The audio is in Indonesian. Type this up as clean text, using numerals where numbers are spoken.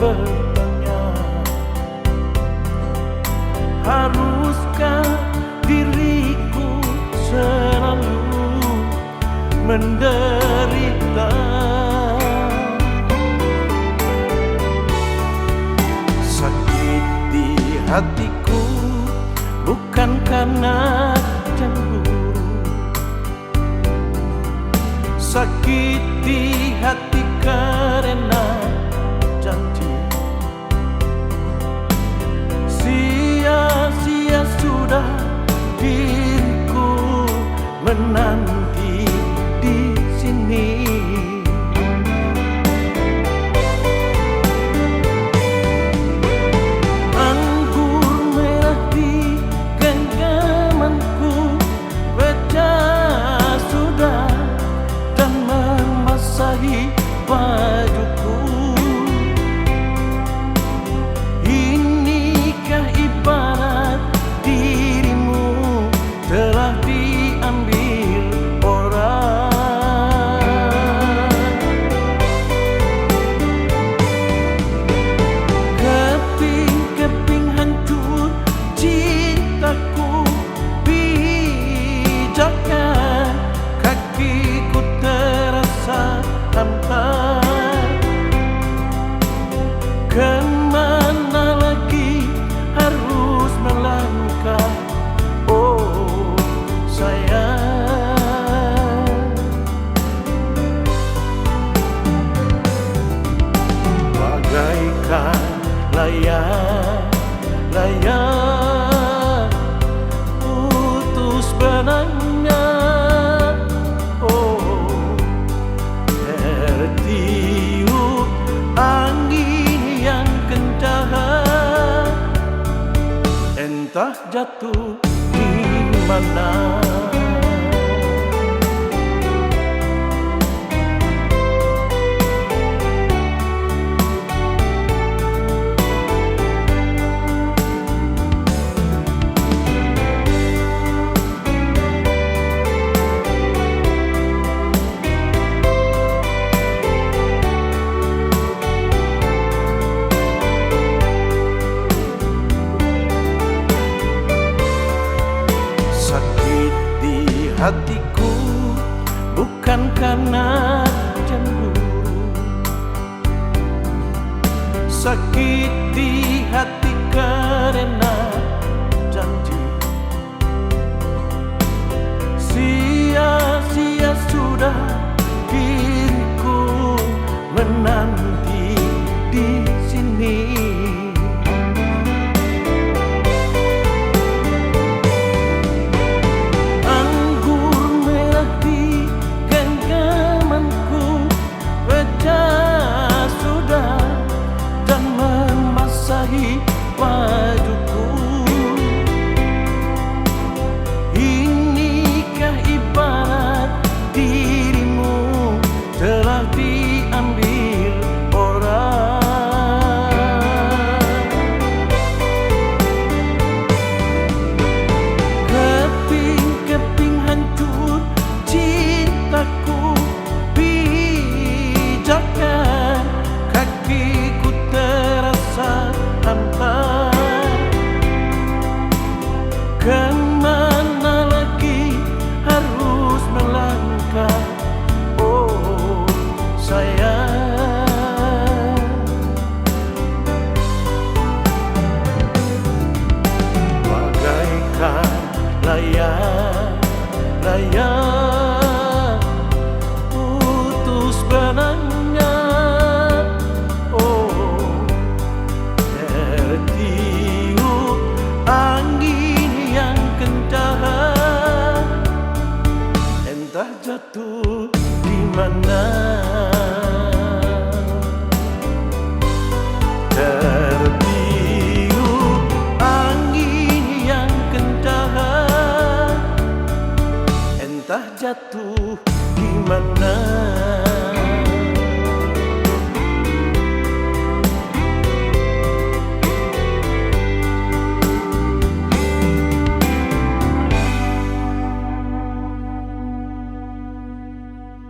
bertanya, haruskah diriku selalu menderita? Sakit di hatiku bukan karena cemburu, sakit di hati karena janji. Sia-sia sudah diriku menanti di sini. Anggur merah di genggamanku pecah sudah dan membasahi bajuku. Inikah ibarat dirimu telah diambil orang? Keping-keping hancur cintaku pijakan, kakiku terasa hampa. Kemana lagi harus melangkah, oh sayang? Bagaikan layang putus benangnya, oh tertiup angin yang kencang, entah jatuh di mana. Sakit di hatiku bukan karena cemburu, sakit di hati karena janji. Sia-sia sudah diriku menanti di sini. Bajuku, inikah ibarat dirimu telah diambil orang? Keping-keping hancur cintaku pijakan, kakiku terasa hampa. Kemana lagi harus melangkah, oh sayang? Bagaikan layang putus benangnya, oh tertiup angin yang kencang, entah jatuh di mana. Tertiup angin yang kencang, entah jatuh di mana.